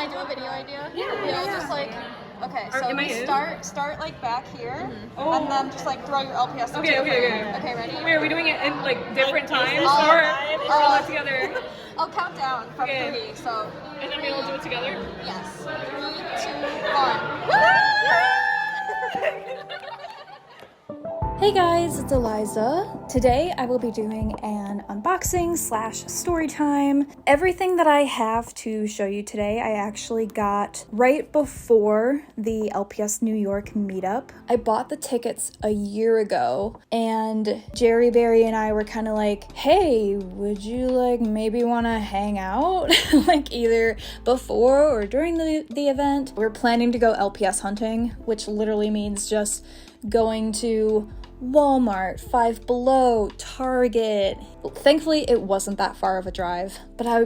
I do a video idea? Yeah. Just like, okay, so Am I in? start like back here, Oh. and then just like throw your LPS into Okay, the okay, frame. okay. Okay, ready? Wait, are we doing it in like different times all or live? all together? I'll count down from 3, so. And then we all do it together? Yes. 3, 2, 1. Hey guys, it's Eliza. Today I will be doing an unboxing / story time. Everything that I have to show you today I actually got right before the LPS New York Meetup. I bought the tickets a year ago and GerrieBerrie and I were kind of like, hey, would you like maybe want to hang out? Like either before or during the event. We're planning to go LPS hunting, which literally means just going to Walmart, Five Below, Target. Thankfully, it wasn't that far of a drive, but I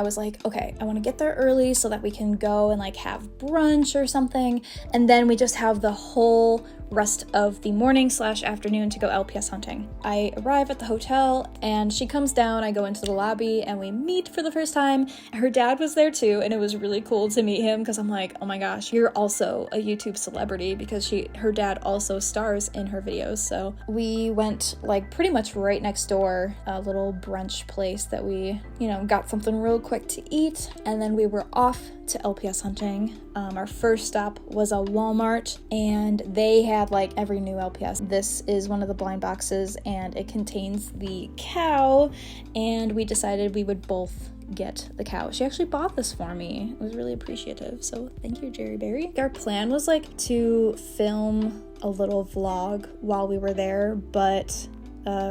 was like, okay, I want to get there early so that we can go and like have brunch or something, and then we just have the whole rest of the morning / afternoon to go LPS hunting. I arrive at the hotel and she comes down, I go into the lobby and we meet for the first time. Her dad was there too, and it was really cool to meet him because I'm like, oh my gosh, you're also a YouTube celebrity, because her dad also stars in her videos. So we went like pretty much right next door, a little brunch place that we, got something real quick to eat, and then we were off to LPS hunting. Our first stop was a Walmart, and they had like every new LPS. This is one of the blind boxes and it contains the cow, and we decided we would both get the cow. She actually bought this for me. It was really appreciative, so thank you, GerrieBerrie. Our plan was like to film a little vlog while we were there, but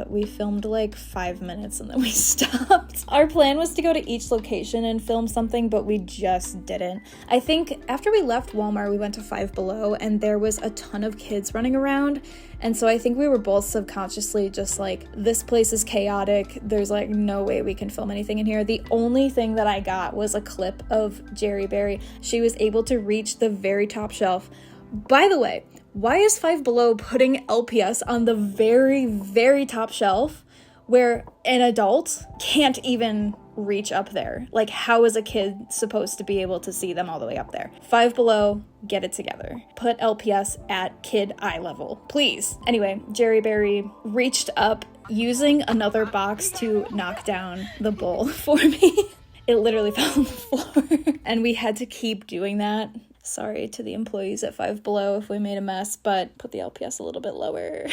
we filmed like 5 minutes and then we stopped. Our plan was to go to each location and film something, but we just didn't. I think after we left Walmart, we went to Five Below and there was a ton of kids running around. And so I think we were both subconsciously just like, this place is chaotic. There's like no way we can film anything in here. The only thing that I got was a clip of GerrieBerrie. She was able to reach the very top shelf. By the way, why is Five Below putting LPS on the very, very top shelf where an adult can't even reach up there? Like, how is a kid supposed to be able to see them all the way up there? Five Below, get it together. Put LPS at kid eye level, please. Anyway, GerrieBerrie reached up using another box to knock down the bowl for me. It literally fell on the floor, and we had to keep doing that. Sorry to the employees at Five Below if we made a mess, but put the LPS a little bit lower.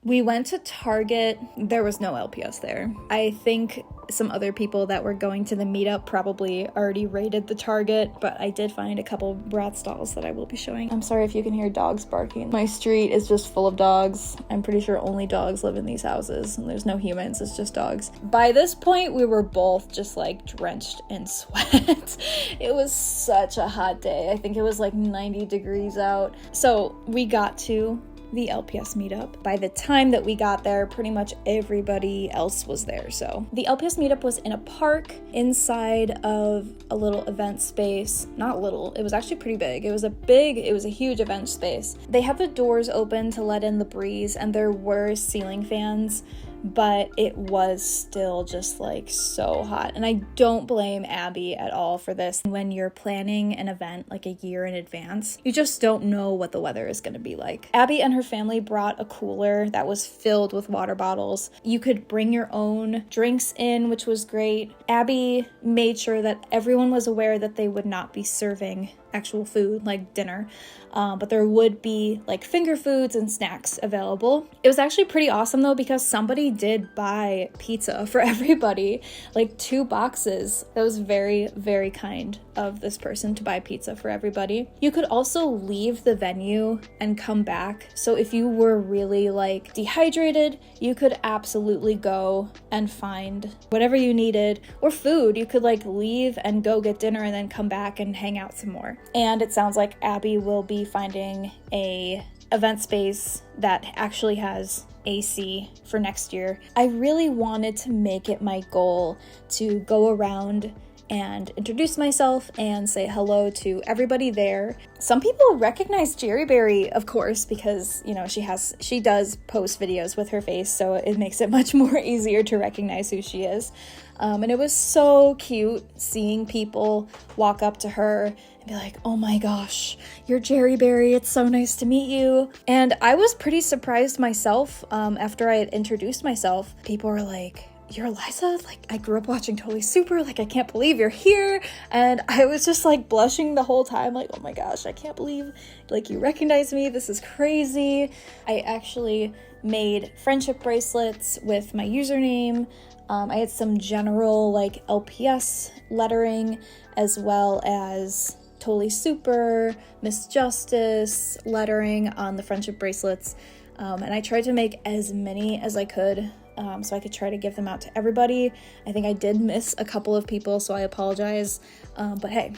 We went to Target. There was no LPS there. I think some other people that were going to the meetup probably already raided the Target, but I did find a couple brat stalls that I will be showing. I'm sorry if you can hear dogs barking. My street is just full of dogs. I'm pretty sure only dogs live in these houses, and there's no humans, it's just dogs. By this point, we were both just like drenched in sweat. It was such a hot day. I think it was like 90 degrees out. So we got to the LPS meetup. By the time that we got there, pretty much everybody else was there. So the LPS meetup was in a park inside of a little event space. Not little, it was actually pretty big. It was a huge event space. They had the doors open to let in the breeze, and there were ceiling fans, but it was still just like so hot. And I don't blame Abby at all for this. When you're planning an event like a year in advance, you just don't know what the weather is going to be like. Abby and her family brought a cooler that was filled with water bottles. You could bring your own drinks in, which was great. Abby made sure that everyone was aware that they would not be serving actual food like dinner, but there would be like finger foods and snacks available. It was actually pretty awesome though, because somebody did buy pizza for everybody, like 2 boxes. That was very, very kind of this person to buy pizza for everybody. You could also leave the venue and come back. So if you were really like dehydrated, you could absolutely go and find whatever you needed, or food. You could like leave and go get dinner and then come back and hang out some more. And it sounds like Abby will be finding a event space that actually has AC for next year. I really wanted to make it my goal to go around and introduce myself and say hello to everybody there. Some people recognize GerrieBerrie, of course, because, you know, she does post videos with her face, so it makes it much more easier to recognize who she is. And it was so cute seeing people walk up to her and be like, oh my gosh, you're GerrieBerrie, it's so nice to meet you. And I was pretty surprised myself after I had introduced myself. People were like, you're Eliza? Like, I grew up watching Totally Super, like, I can't believe you're here. And I was just like blushing the whole time, like, oh my gosh, I can't believe, like, you recognize me, this is crazy. I actually made friendship bracelets with my username. I had some general, like, LPS lettering, as well as Totally Super, Miss Justice lettering on the friendship bracelets. And I tried to make as many as I could, so I could try to give them out to everybody. I think I did miss a couple of people, so I apologize. But hey,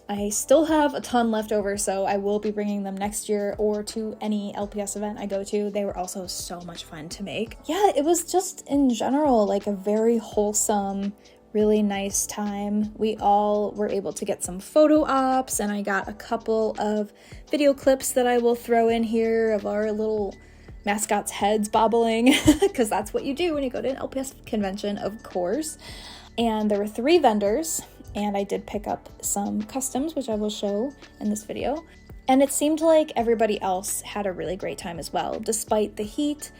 I still have a ton left over, so I will be bringing them next year or to any LPS event I go to. They were also so much fun to make. Yeah, it was just in general like a very wholesome, really nice time. We all were able to get some photo ops, and I got a couple of video clips that I will throw in here of our little mascots' heads bobbling, because that's what you do when you go to an LPS convention, of course. And there were 3 vendors, and I did pick up some customs, which I will show in this video. And it seemed like everybody else had a really great time as well. Despite the heat,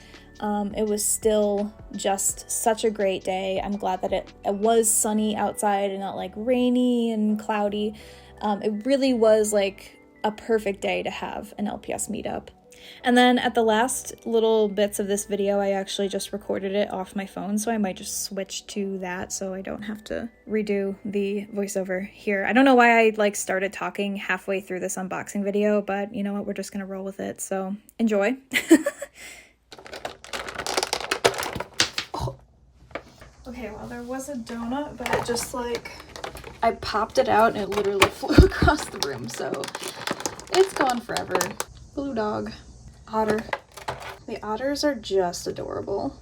it was still just such a great day. I'm glad that it was sunny outside and not like rainy and cloudy. It really was like a perfect day to have an LPS meetup. And then at the last little bits of this video, I actually just recorded it off my phone, so I might just switch to that so I don't have to redo the voiceover here. I don't know why I like started talking halfway through this unboxing video, but you know what, we're just gonna roll with it, so enjoy. Oh. Okay, well, there was a donut, but it just like, I popped it out and it literally flew across the room, so it's gone forever. Blue dog. Otter. The otters are just adorable.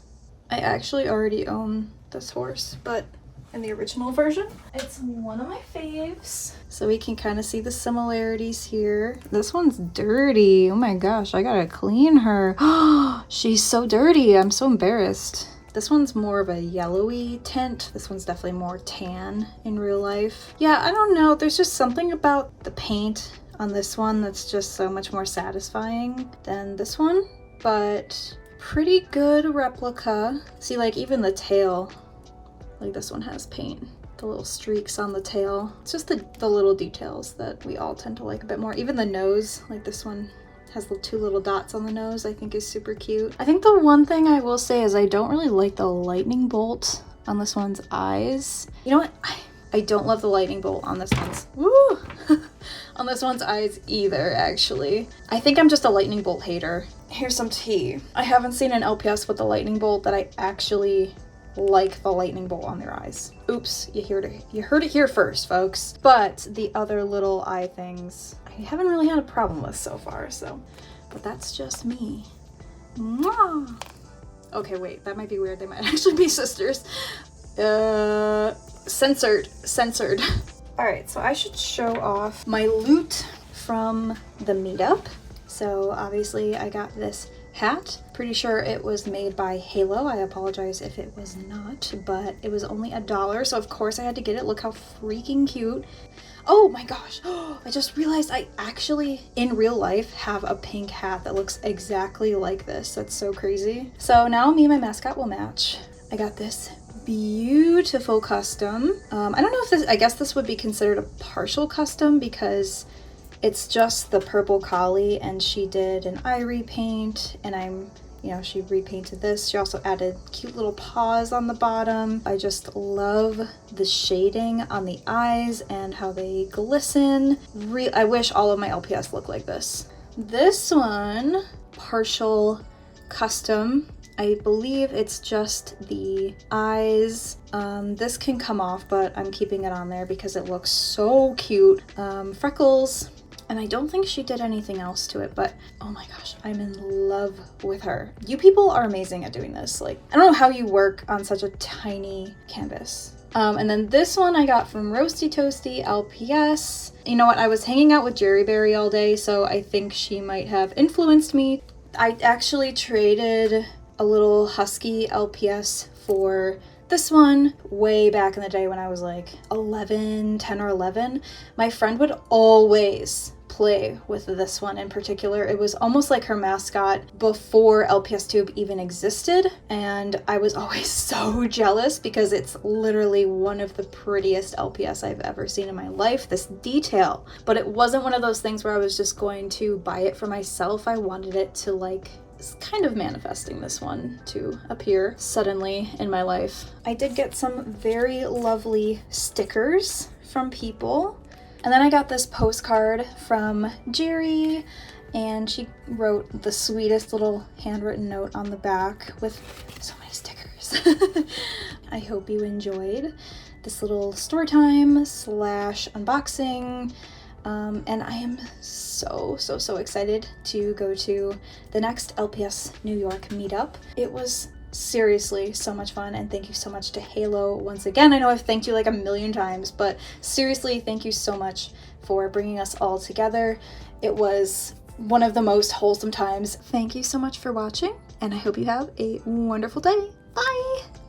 I actually already own this horse, but in the original version, it's one of my faves. So we can kind of see the similarities here. This one's dirty. Oh my gosh, I gotta clean her. She's so dirty. I'm so embarrassed. This one's more of a yellowy tint. This one's definitely more tan in real life. Yeah, I don't know. There's just something about the paint on this one that's just so much more satisfying than this one, but pretty good replica. See, like even the tail, like this one has paint, the little streaks on the tail. It's just the little details that we all tend to like a bit more. Even the nose, like this one has the 2 little dots on the nose, I think is super cute. I think the one thing I will say is I don't really like the lightning bolt on this one's eyes. You know what? I don't love the lightning bolt on this one's, woo! On this one's eyes either, actually. I think I'm just a lightning bolt hater. Here's some tea. I haven't seen an LPS with a lightning bolt that I actually like the lightning bolt on their eyes. Oops, you heard it here first, folks. But the other little eye things, I haven't really had a problem with so far, so. But that's just me. Mwah! Okay, wait, that might be weird. They might actually be sisters. Censored. All right, so I should show off my loot from the meetup. So obviously I got this hat. Pretty sure it was made by Halo. I apologize if it was not, but it was only $1, so of course I had to get it. Look how freaking cute. Oh my gosh, I just realized I actually, in real life, have a pink hat that looks exactly like this. That's so crazy. So now me and my mascot will match. I got this beautiful custom. I don't know if this, I guess this would be considered a partial custom because it's just the purple collie and she did an eye repaint and she repainted this. She also added cute little paws on the bottom. I just love the shading on the eyes and how they glisten. I wish all of my LPS looked like this. This one, partial custom. I believe it's just the eyes. This can come off, but I'm keeping it on there because it looks so cute. Freckles, and I don't think she did anything else to it, but oh my gosh, I'm in love with her. You people are amazing at doing this. Like, I don't know how you work on such a tiny canvas. And then this one I got from Roasty Toasty LPS. You know what, I was hanging out with GerrieBerrie all day, so I think she might have influenced me. I actually traded a little husky LPS for this one way back in the day when I was like 10 or 11. My friend would always play with this one in particular. It was almost like her mascot before LPS Tube even existed, and I was always so jealous because it's literally one of the prettiest LPS I've ever seen in my life, this detail. But it wasn't one of those things where I was just going to buy it for myself. I wanted it to like, kind of manifesting this one to appear suddenly in my life. I did get some very lovely stickers from people. And then I got this postcard from Gerrie, and she wrote the sweetest little handwritten note on the back with so many stickers. I hope you enjoyed this little story time / unboxing. And I am so excited to go to the next LPS New York meetup. It was seriously so much fun, and thank you so much to Halo once again. I know I've thanked you like a million times, but seriously, thank you so much for bringing us all together. It was one of the most wholesome times. Thank you so much for watching, and I hope you have a wonderful day. Bye!